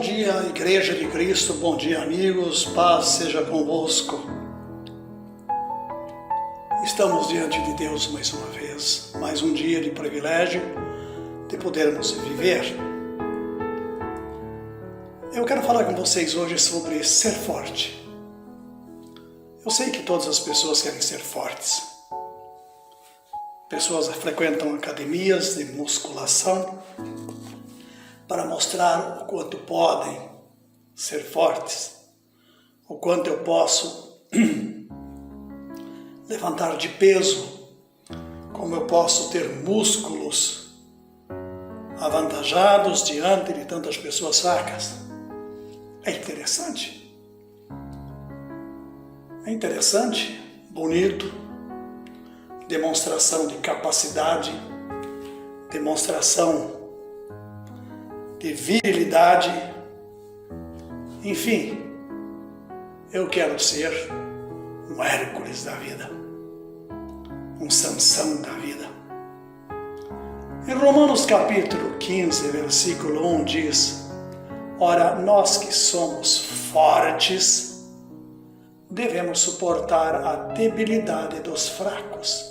dia, Igreja de Cristo, bom dia, amigos, paz seja convosco. Estamos diante de Deus mais uma vez, mais um dia de privilégio de podermos viver. Eu quero falar com vocês hoje sobre ser forte. Eu sei que todas as pessoas querem ser fortes. Pessoas frequentam academias de musculação para mostrar o quanto podem ser fortes, o quanto eu posso levantar de peso, como eu posso ter músculos avantajados diante de tantas pessoas fracas. É interessante, bonito, demonstração de capacidade, demonstração de virilidade, enfim, eu quero ser um Hércules da vida, um Sansão da vida. Em Romanos capítulo 15, versículo 1 diz: ora, nós que somos fortes, devemos suportar a debilidade dos fracos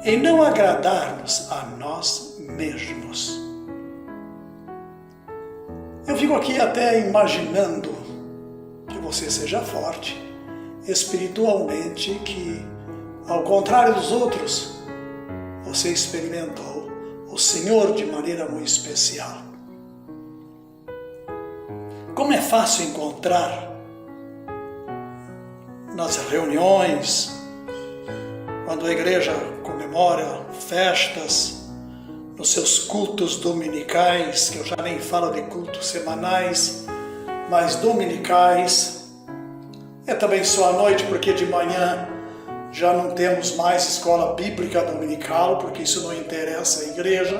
e não agradar-nos a nós mesmos. Eu fico aqui até imaginando que você seja forte espiritualmente, que ao contrário dos outros, você experimentou o Senhor de maneira muito especial. Como é fácil encontrar nas reuniões, quando a igreja comemora festas, nos seus cultos dominicais, que eu já nem falo de cultos semanais, mas dominicais. É também só à noite, porque de manhã já não temos mais escola bíblica dominical, porque isso não interessa à igreja.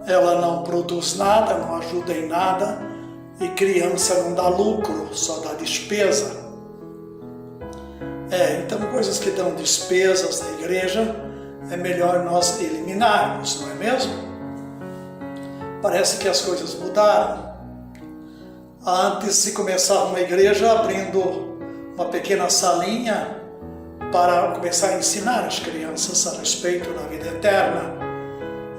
Ela não produz nada, não ajuda em nada, e criança não dá lucro, só dá despesa. Então coisas que dão despesas na igreja, é melhor nós eliminarmos, não é mesmo? Parece que as coisas mudaram. Antes se começava uma igreja abrindo uma pequena salinha para começar a ensinar as crianças a respeito da vida eterna.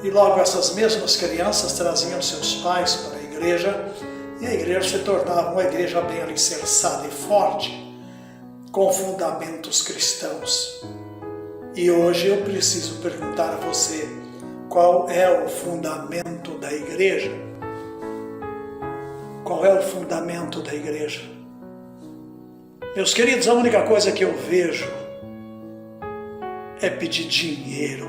E logo essas mesmas crianças traziam seus pais para a igreja, e a igreja se tornava uma igreja bem alicerçada e forte, com fundamentos cristãos. E hoje eu preciso perguntar a você, qual é o fundamento da igreja? Qual é o fundamento da igreja? Meus queridos, a única coisa que eu vejo é pedir dinheiro.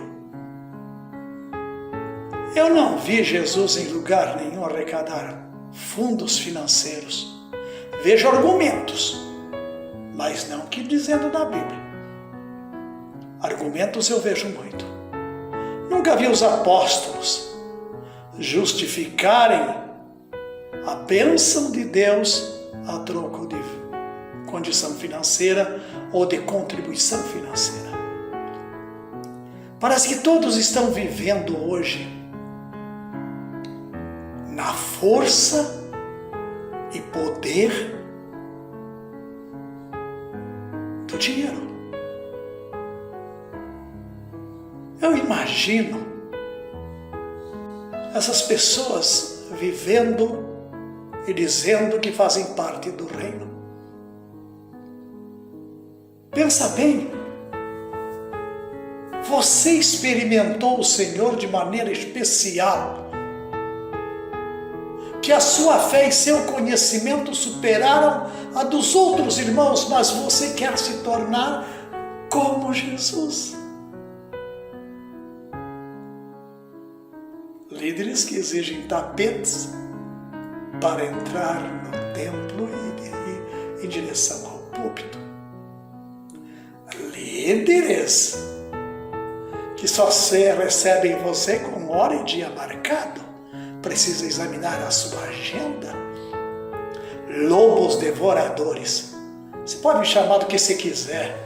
Eu não vi Jesus em lugar nenhum arrecadar fundos financeiros. Vejo argumentos, mas não que dizendo da Bíblia. Argumentos eu vejo muito. Nunca vi os apóstolos justificarem a bênção de Deus a troco de condição financeira ou de contribuição financeira. Parece que todos estão vivendo hoje na força e poder do dinheiro. Eu imagino essas pessoas vivendo e dizendo que fazem parte do reino. Pensa bem, você experimentou o Senhor de maneira especial, que a sua fé e seu conhecimento superaram a dos outros irmãos, mas você quer se tornar como Jesus. Líderes que exigem tapetes para entrar no templo e em direção ao púlpito. Líderes que só recebem você com hora e dia marcado. Precisa examinar a sua agenda. Lobos devoradores. Você pode me chamar do que você quiser.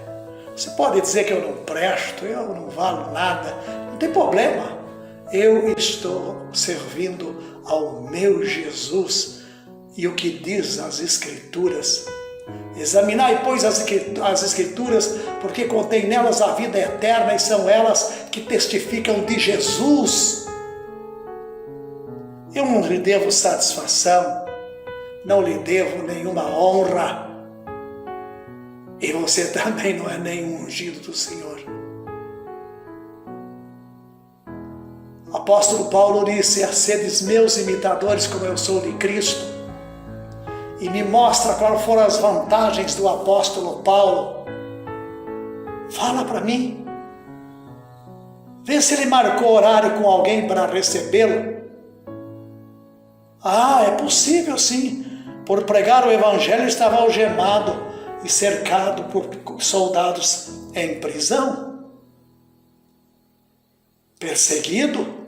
Você pode dizer que eu não presto, eu não valo nada. Não tem problema. Eu estou servindo ao meu Jesus. E o que diz as Escrituras? Examinai, pois, as Escrituras, porque contém nelas a vida eterna e são elas que testificam de Jesus. Eu não lhe devo satisfação, não lhe devo nenhuma honra, e você também não é nenhum ungido do Senhor. O apóstolo Paulo disse: sedes meus imitadores como eu sou de Cristo. E me mostra quais foram as vantagens do apóstolo Paulo. Fala para mim. Vê se ele marcou horário com alguém para recebê-lo. Ah, é possível sim. Por pregar o evangelho estava algemado e cercado por soldados em prisão. Perseguido.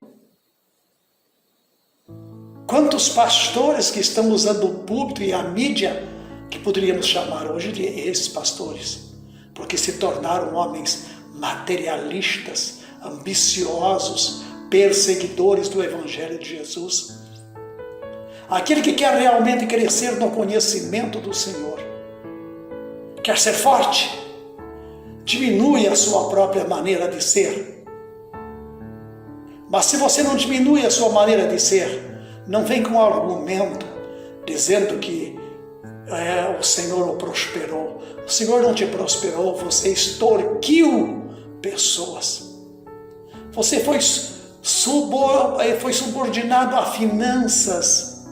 Quantos pastores que estão usando o púlpito e a mídia, que poderíamos chamar hoje de ex-pastores, porque se tornaram homens materialistas, ambiciosos, perseguidores do Evangelho de Jesus. Aquele que quer realmente crescer no conhecimento do Senhor, quer ser forte, diminui a sua própria maneira de ser. Mas se você não diminui a sua maneira de ser, não vem com argumento dizendo que o Senhor o prosperou. O Senhor não te prosperou, você extorquiu pessoas. Você foi subordinado a finanças.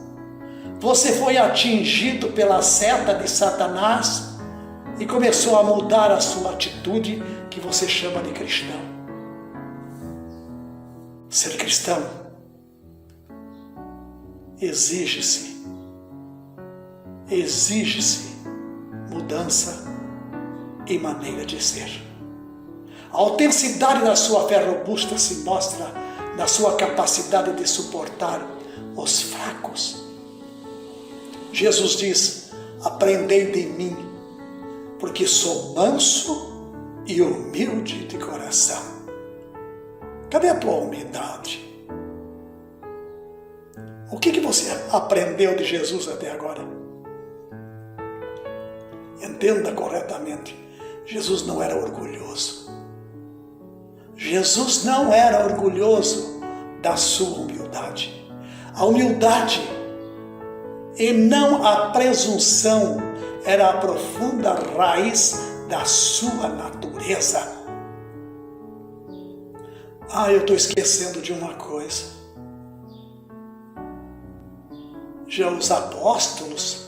Você foi atingido pela seta de Satanás e começou a mudar a sua atitude, que você chama de cristão. Ser cristão exige-se mudança e maneira de ser. A autenticidade da sua fé robusta se mostra na sua capacidade de suportar os fracos. Jesus diz: aprendei de mim, porque sou manso e humilde de coração. Cadê a tua humildade? O que você aprendeu de Jesus até agora? Entenda corretamente. Jesus não era orgulhoso. Jesus não era orgulhoso da sua humildade. A humildade e não a presunção era a profunda raiz da sua natureza. Eu estou esquecendo de uma coisa. Já os apóstolos,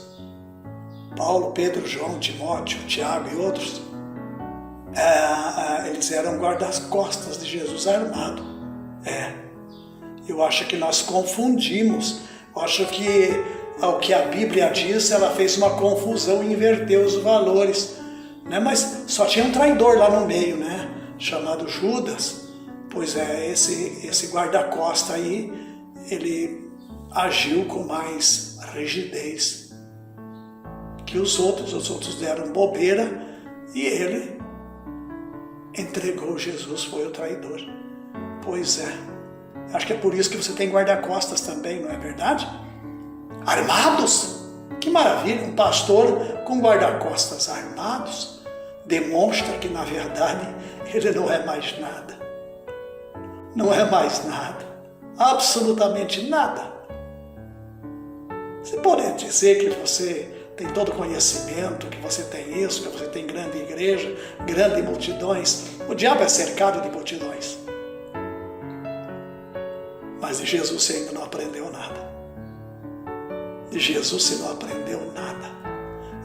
Paulo, Pedro, João, Timóteo, Tiago e outros, eles eram guarda-costas de Jesus armado. Eu acho que nós confundimos. Eu acho que o que a Bíblia diz, ela fez uma confusão e inverteu os valores, né? Mas só tinha um traidor lá no meio, né? Chamado Judas. Pois esse guarda-costa aí, ele agiu com mais rigidez que os outros deram bobeira e ele entregou Jesus, foi o traidor. Pois é, acho que é por isso que você tem guarda-costas também, não é verdade? Armados, que maravilha, um pastor com guarda-costas armados demonstra que na verdade ele não é mais nada, absolutamente nada. Você pode dizer que você tem todo conhecimento, que você tem isso, que você tem grande igreja, grandes multidões. O diabo é cercado de multidões. Mas de Jesus você ainda não aprendeu nada. De Jesus você não aprendeu nada.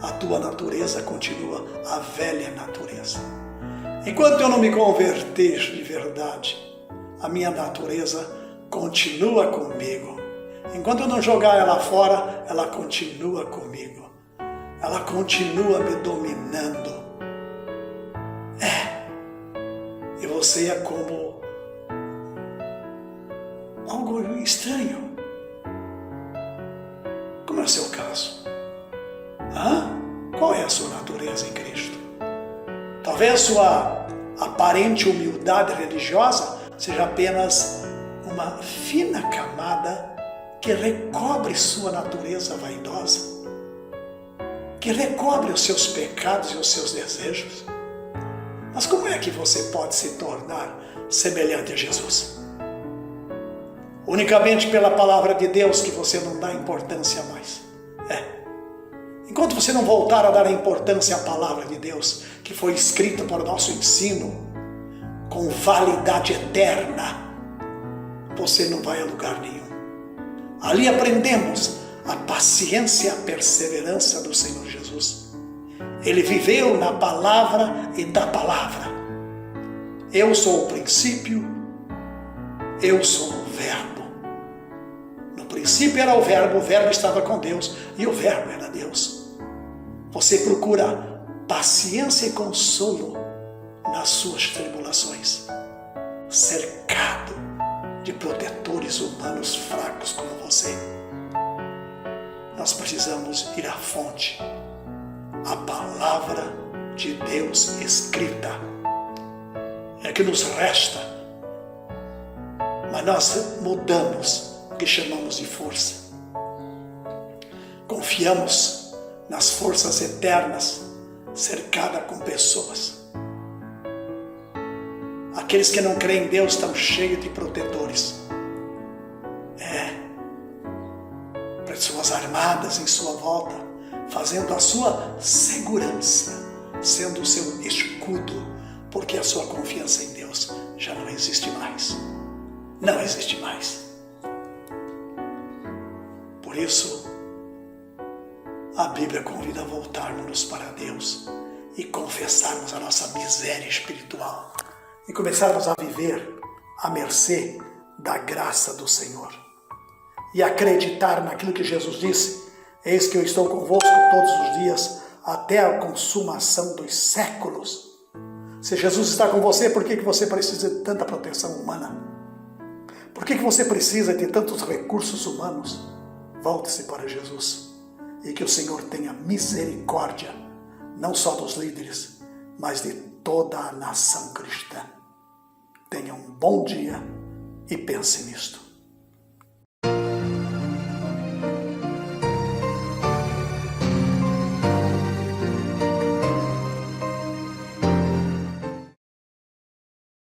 A tua natureza continua a velha natureza. Enquanto eu não me converter de verdade, a minha natureza continua comigo. Enquanto eu não jogar ela fora, ela continua comigo. Ela continua me dominando. E você é como algo estranho. Como é o seu caso? Qual é a sua natureza em Cristo? Talvez sua aparente humildade religiosa seja apenas uma fina camada que recobre sua natureza vaidosa, que recobre os seus pecados e os seus desejos. Mas como é que você pode se tornar semelhante a Jesus? Unicamente pela palavra de Deus, que você não dá importância mais. Enquanto você não voltar a dar importância à palavra de Deus, que foi escrita para o nosso ensino, com validade eterna, você não vai a lugar nenhum. Ali aprendemos a paciência e a perseverança do Senhor Jesus. Ele viveu na palavra e da palavra. Eu sou o princípio, eu sou o verbo. No princípio era o verbo estava com Deus e o verbo era Deus. Você procura paciência e consolo nas suas tribulações, cercado de protetores humanos fracos como você. Nós precisamos ir à fonte, a palavra de Deus escrita. É que nos resta, mas nós mudamos o que chamamos de força. Confiamos nas forças eternas, cercada com pessoas. Aqueles que não creem em Deus estão cheios de protetores. Pessoas armadas em sua volta, fazendo a sua segurança, sendo o seu escudo, porque a sua confiança em Deus já não existe mais. Não existe mais. Por isso, a Bíblia convida a voltarmos para Deus e confessarmos a nossa miséria espiritual e começarmos a viver à mercê da graça do Senhor e acreditar naquilo que Jesus disse: eis que eu estou convosco todos os dias até a consumação dos séculos. Se Jesus está com você, por que você precisa de tanta proteção humana? Por que você precisa de tantos recursos humanos? Volte-se para Jesus. E que o Senhor tenha misericórdia, não só dos líderes, mas de toda a nação cristã. Tenha um bom dia e pense nisto.